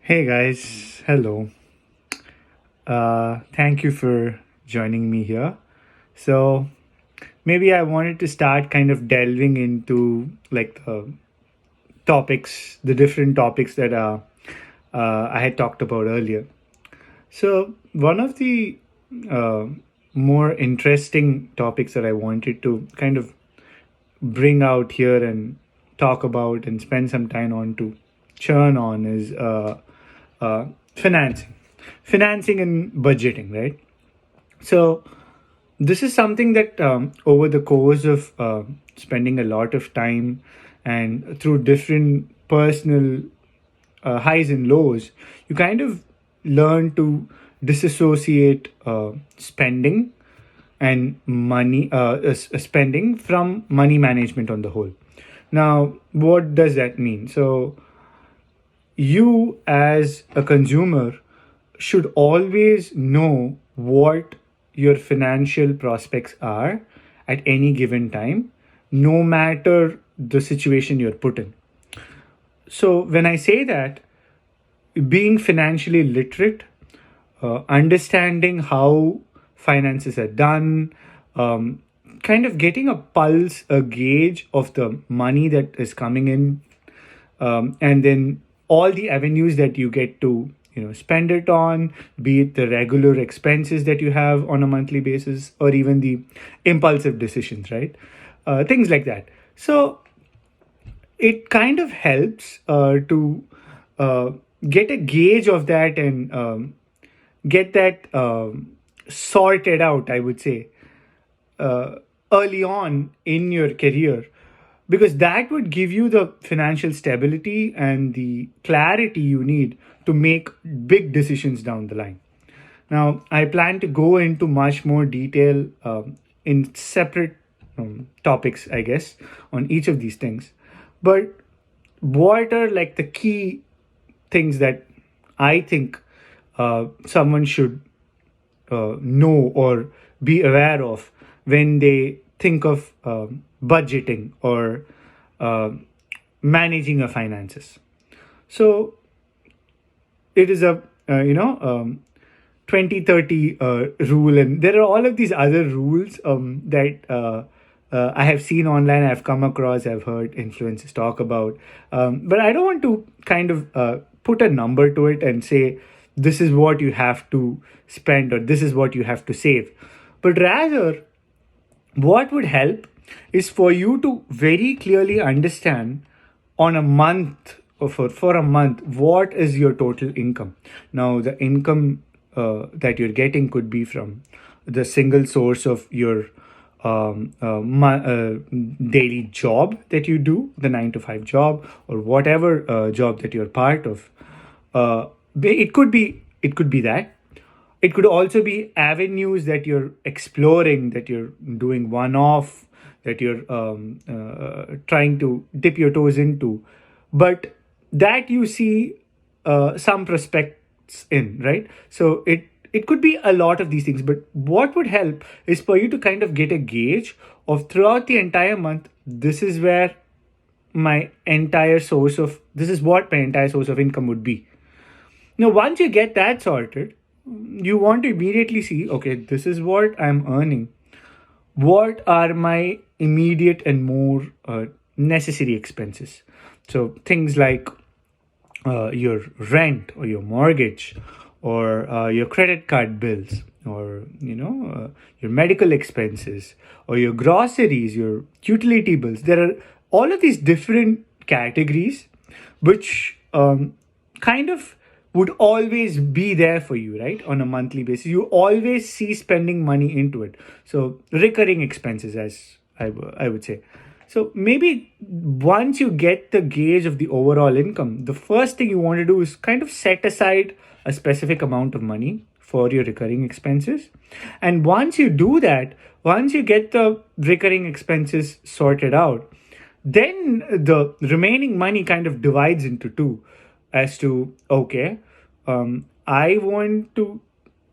Hey guys, hello. Thank you for joining me here. So, maybe I wanted to start kind of delving into like the topics, the different topics that I had talked about earlier. So, one of the uh, more interesting topics that I wanted to kind of bring out here and talk about and spend some time on to churn on is uh, financing. Financing and budgeting, right? So, this is something that over the course of spending a lot of time and through different personal highs and lows, you kind of learn to disassociate spending and money spending from money management on the whole. Now, what does that mean? So, you as a consumer should always know what your financial prospects are at any given time, no matter the situation you're put in. So, when I say that, being financially literate, understanding how finances are done, um, kind of getting a pulse, a gauge of the money that is coming in, and then all the avenues that you get to spend it on, be it the regular expenses that you have on a monthly basis or even the impulsive decisions, right? Things like that. So it kind of helps to uh, get a gauge of that and get that sorted out, I would say, uh, early on in your career, because that would give you the financial stability and the clarity you need to make big decisions down the line. Now, I plan to go into much more detail in separate topics, I guess, on each of these things. But what are like the key things that I think someone should know or be aware of when they think of budgeting or uh, managing your finances? So it is a 2030 rule, and there are all of these other rules that I have seen online, I've come across, I've heard influencers talk about, but I don't want to kind of put a number to it and say this is what you have to spend or this is what you have to save, but rather what would help is for you to very clearly understand on a month or for a month what is your total income. Now the income that you're getting could be from the single source of your daily job that you do, the 9 to 5 job or whatever job that you're part of. It could be that. It could also be avenues that you're exploring, that you're doing one off, that you're trying to dip your toes into, but that you see some prospects in, right? So it could be a lot of these things, but what would help is for you to kind of get a gauge of throughout the entire month, this is what my entire source of income would be. Now, once you get that sorted, you want to immediately see, okay, this is what I'm earning. What are my immediate and more necessary expenses? So things like your rent or your mortgage or your credit card bills or your medical expenses or your groceries, your utility bills. There are all of these different categories which kind of would always be there for you, right? On a monthly basis, you always see spending money into it. So recurring expenses, as I would say. So maybe once you get the gauge of the overall income, the first thing you want to do is kind of set aside a specific amount of money for your recurring expenses. And once you do that, once you get the recurring expenses sorted out, then the remaining money kind of divides into two, as to, okay, I want to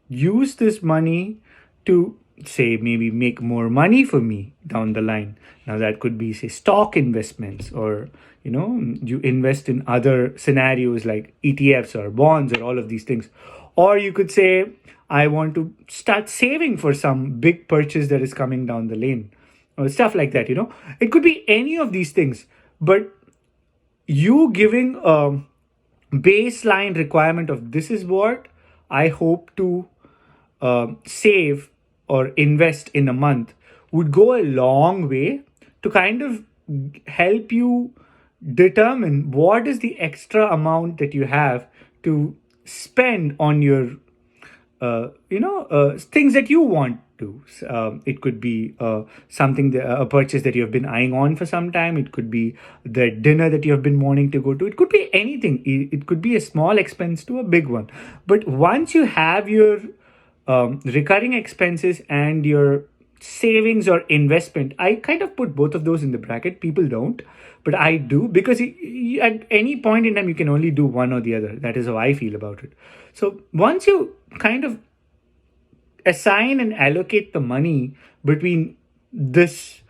use this money to say maybe make more money for me down the line. Now that could be, say, stock investments, or you invest in other scenarios like ETFs or bonds or all of these things. Or you could say, I want to start saving for some big purchase that is coming down the lane, or stuff like that. It could be any of these things, but you giving a baseline requirement of this is what I hope to save or invest in a month would go a long way to kind of help you determine what is the extra amount that you have to spend on your things that you want to. It could be something a purchase that you have been eyeing on for some time. It could be the dinner that you have been wanting to go to. It could be anything. It could be a small expense to a big one. But once you have your recurring expenses and your savings or investment, I kind of put both of those in the bracket. People don't, but I do, because at any point in time you can only do one or the other. That is how I feel about it. So once you kind of assign and allocate the money between this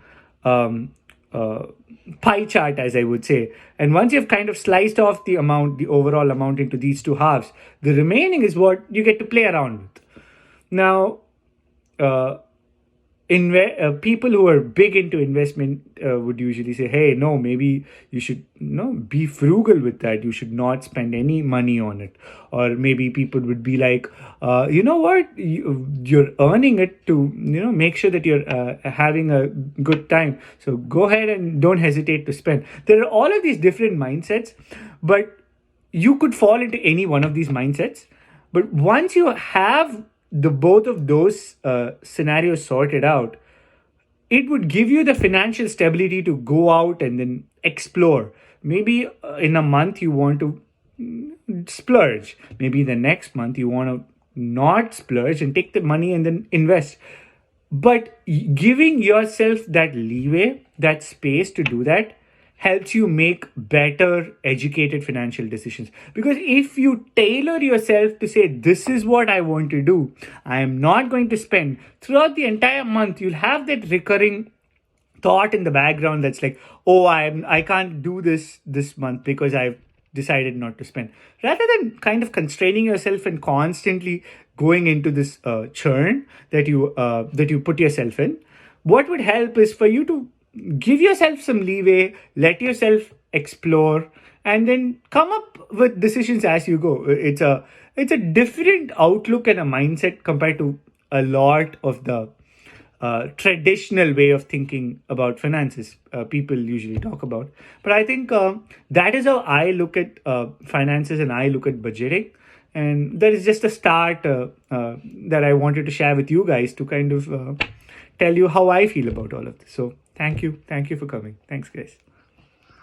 um, uh, pie chart, as I would say, and once you've kind of sliced off the overall amount into these two halves, the remaining is what you get to play around with. Now, uh, people who are big into investment would usually say, hey, no, maybe you should be frugal with that. You should not spend any money on it. Or maybe people would be like, you know what, you're earning it to make sure that you're having a good time, so go ahead and don't hesitate to spend. There are all of these different mindsets, but you could fall into any one of these mindsets. But once you have the both of those scenarios sorted out, it would give you the financial stability to go out and then explore. Maybe in a month you want to splurge. Maybe the next month you want to not splurge and take the money and then invest. But giving yourself that leeway, that space to do that, helps you make better educated financial decisions. Because if you tailor yourself to say, this is what I want to do, I am not going to spend throughout the entire month, you'll have that recurring thought in the background that's like, oh, I can't do this month because I've decided not to spend. Rather than kind of constraining yourself and constantly going into this churn that you put yourself in, what would help is for you to give yourself some leeway, let yourself explore, and then come up with decisions as you go. It's a different outlook and a mindset compared to a lot of the traditional way of thinking about finances people usually talk about. But I think that is how I look at finances, and I look at budgeting. And that is just a start that I wanted to share with you guys to kind of tell you how I feel about all of this. So thank you for coming. Thanks, guys.